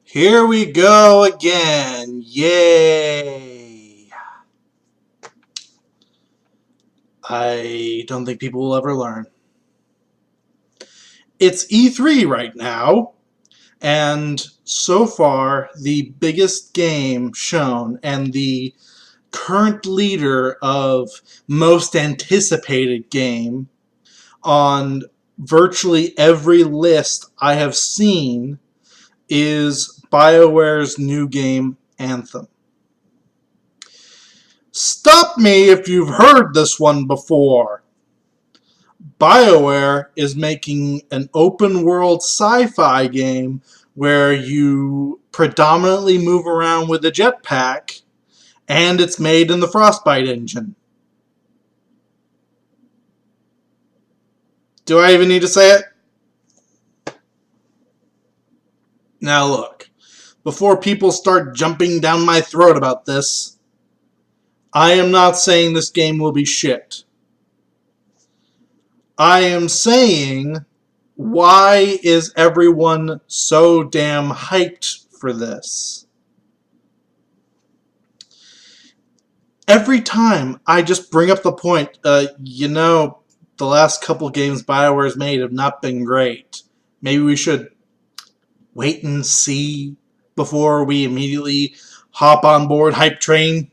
Here we go again. Yay. I don't think people will ever learn. It's E3 right now, and so far the biggest game shown and the current leader of most anticipated game on virtually every list I have seen is Bioware's new game, Anthem. Stop me if you've heard this one before. Bioware is making an open world sci-fi game where you predominantly move around with a jetpack, and it's made in the Frostbite engine. Do I even need to say it? Now look, before people start jumping down my throat about this, I am not saying this game will be shit. I am saying, why is everyone so damn hyped for this? Every time I just bring up the point, the last couple games Bioware's made have not been great. Maybe we should wait and see before we immediately hop on board hype train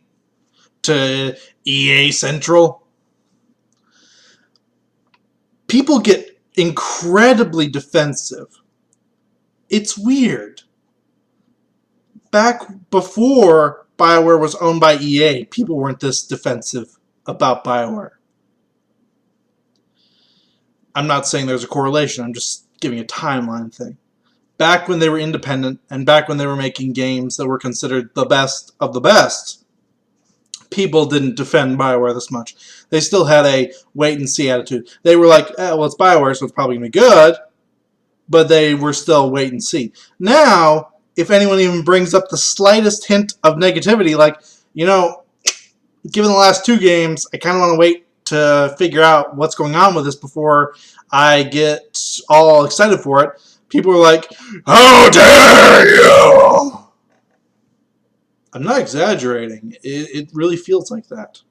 to EA Central. People get incredibly defensive. It's weird. Back before Bioware was owned by EA, people weren't this defensive about Bioware. I'm not saying there's a correlation, I'm just giving a timeline thing. Back when they were independent, and back when they were making games that were considered the best of the best, people didn't defend Bioware this much. They still had a wait-and-see attitude. They were like, well, it's Bioware, so it's probably going to be good, but they were still wait-and-see. Now, if anyone even brings up the slightest hint of negativity, like, given the last two games, I kind of want to wait to figure out what's going on with this before I get all excited for it, people are like, how dare you! I'm not exaggerating. It really feels like that.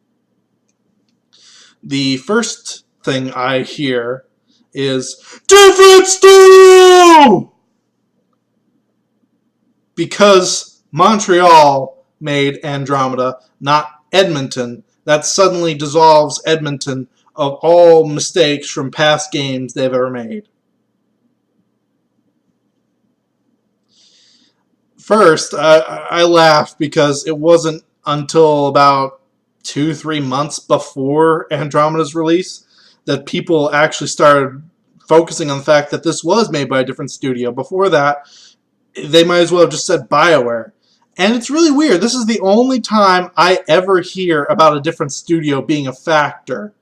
The first thing I hear is, different studio! Because Montreal made Andromeda, not Edmonton, that suddenly dissolves Edmonton of all mistakes from past games they've ever made. First, I laughed because it wasn't until about 2-3 months before Andromeda's release that people actually started focusing on the fact that this was made by a different studio. Before that, they might as well have just said Bioware. And it's really weird. This is the only time I ever hear about a different studio being a factor.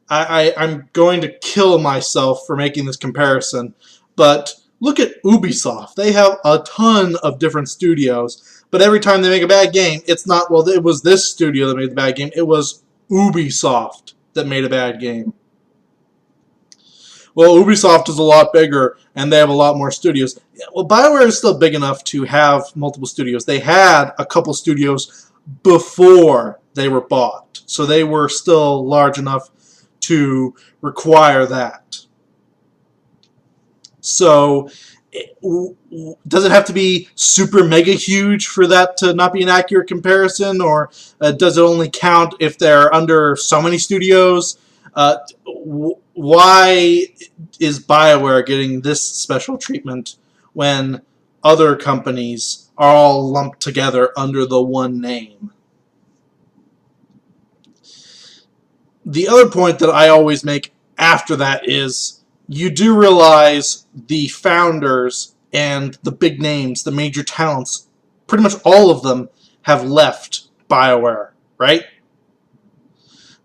I'm going to kill myself for making this comparison, but look at Ubisoft. They have a ton of different studios, but every time they make a bad game, it's not, well, it was this studio that made the bad game. It was Ubisoft that made a bad game. Well, Ubisoft is a lot bigger, and they have a lot more studios. Well, Bioware is still big enough to have multiple studios. They had a couple studios before they were bought, so they were still large enough to require that. So, does it have to be super mega huge for that to not be an accurate comparison, or does it only count if they're under so many studios? Why is Bioware getting this special treatment when other companies are all lumped together under the one name? The other point that I always make after that is, you do realize the founders and the big names, the major talents, pretty much all of them have left Bioware, right?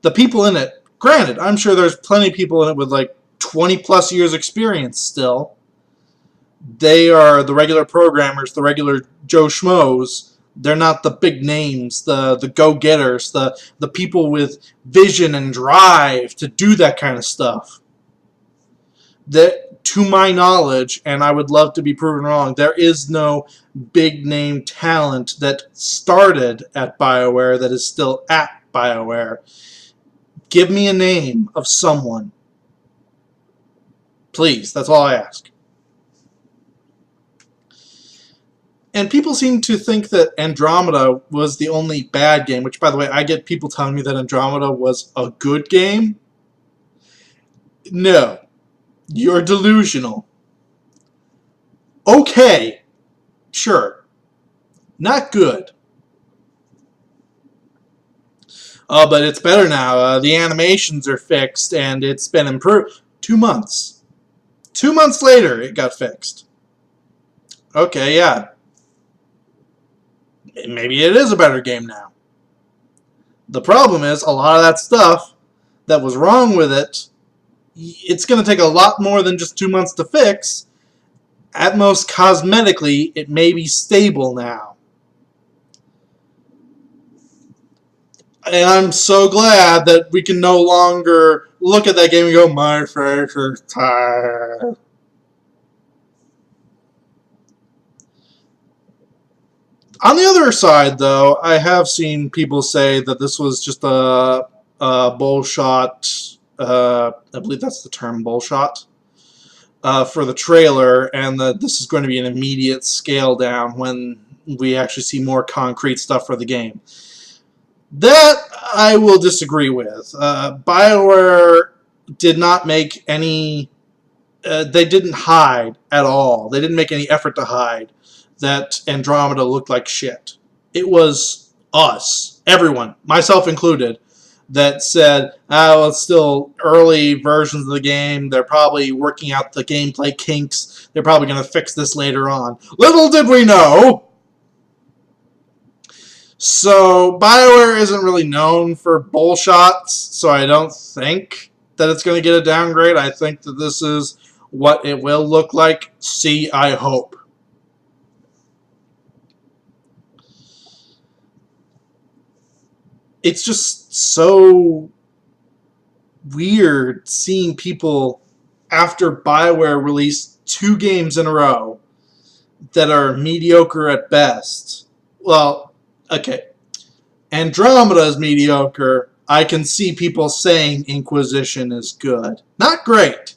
The people in it, granted, I'm sure there's plenty of people in it with like 20 plus years experience still. They are the regular programmers, the regular Joe Schmoes. They're not the big names, the go-getters, the people with vision and drive to do that kind of stuff. that, to my knowledge, and I would love to be proven wrong, there is no big name talent that started at Bioware that is still at Bioware. Give me a name of someone. Please, that's all I ask. And people seem to think that Andromeda was the only bad game, which, by the way, I get people telling me that Andromeda was a good game. No. You're delusional. Okay. Sure. Not good. But it's better now. The animations are fixed, and it's been improved. 2 months. 2 months later, it got fixed. Okay, yeah. Maybe it is a better game now. The problem is, a lot of that stuff that was wrong with it, it's going to take a lot more than just 2 months to fix. At most, cosmetically, it may be stable now. And I'm so glad that we can no longer look at that game and go, my face is tired. On the other side, though, I have seen people say that this was just a bullshot. I believe that's the term, bullshot, for the trailer, and that this is going to be an immediate scale down when we actually see more concrete stuff for the game. That I will disagree with. Bioware did not make any... they didn't hide at all. They didn't make any effort to hide that Andromeda looked like shit. It was us, everyone, myself included, that said, oh, it's still early versions of the game. They're probably working out the gameplay kinks. They're probably going to fix this later on. Little did we know! So, BioWare isn't really known for bullshots, so I don't think that it's going to get a downgrade. I think that this is what it will look like. See, I hope. It's just so weird seeing people, after BioWare released 2 games in a row that are mediocre at best. Well, okay, Andromeda is mediocre. I can see people saying Inquisition is good. Not great.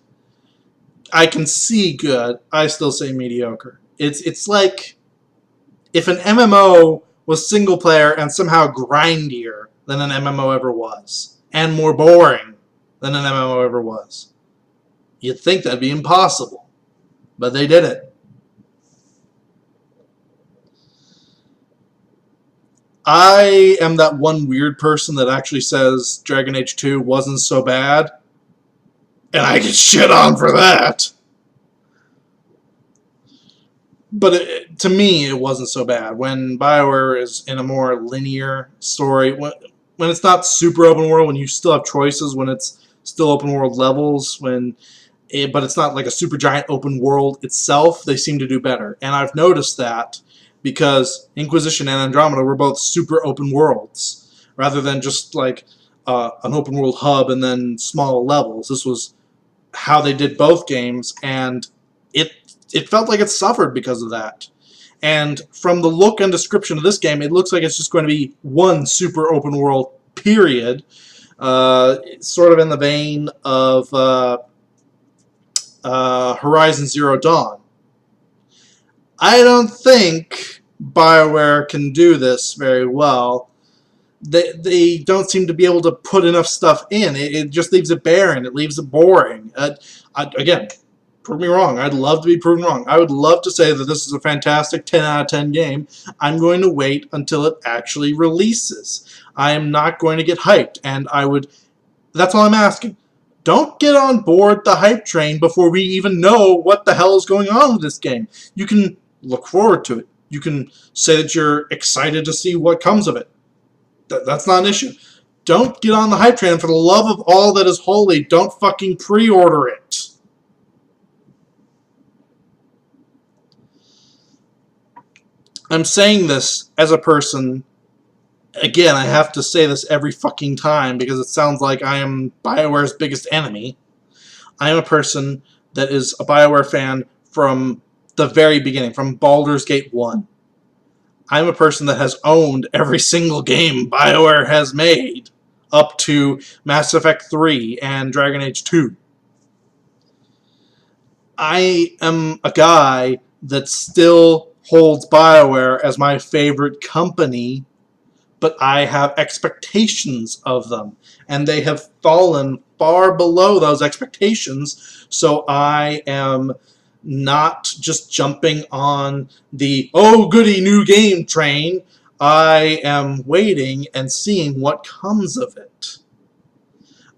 I can see good. I still say mediocre. It's like if an MMO was single player and somehow grindier than an MMO ever was, and more boring than an MMO ever was. You'd think that'd be impossible, but they did it. I am that one weird person that actually says Dragon Age 2 wasn't so bad, and I get shit on for that. But to me, it wasn't so bad. When BioWare is in a more linear story, when it's not super open world, when you still have choices, when it's still open world levels, but it's not like a super giant open world itself, they seem to do better. And I've noticed that because Inquisition and Andromeda were both super open worlds, rather than just like an open world hub and then small levels. This was how they did both games, and it felt like it suffered because of that. And from the look and description of this game, it looks like it's just going to be one super open world, period. Sort of in the vein of Horizon Zero Dawn. I don't think BioWare can do this very well. They don't seem to be able to put enough stuff in. It just leaves it barren. It leaves it boring. Again, prove me wrong. I'd love to be proven wrong. I would love to say that this is a fantastic 10 out of 10 game. I'm going to wait until it actually releases. I am not going to get hyped, and that's all I'm asking. Don't get on board the hype train before we even know what the hell is going on with this game. You can look forward to it. You can say that you're excited to see what comes of it. That's not an issue. Don't get on the hype train. For the love of all that is holy, don't fucking pre-order it. I'm saying this as a person, again, I have to say this every fucking time because it sounds like I am BioWare's biggest enemy. I am a person that is a Bioware fan from the very beginning, from Baldur's Gate 1. I'm a person that has owned every single game Bioware has made up to Mass Effect 3 and Dragon Age 2. I am a guy that still holds Bioware as my favorite company, but I have expectations of them, and they have fallen far below those expectations, so I am not just jumping on the oh goody new game train. I am waiting and seeing what comes of it.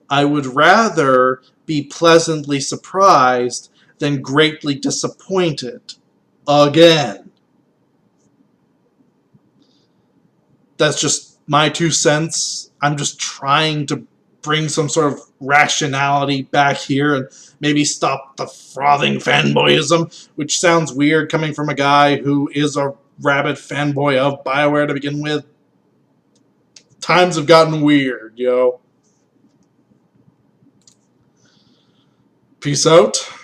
I would rather be pleasantly surprised than greatly disappointed again. That's just my 2 cents. I'm just trying to bring some sort of rationality back here and maybe stop the frothing fanboyism, which sounds weird coming from a guy who is a rabid fanboy of Bioware to begin with. Times have gotten weird, yo. Peace out.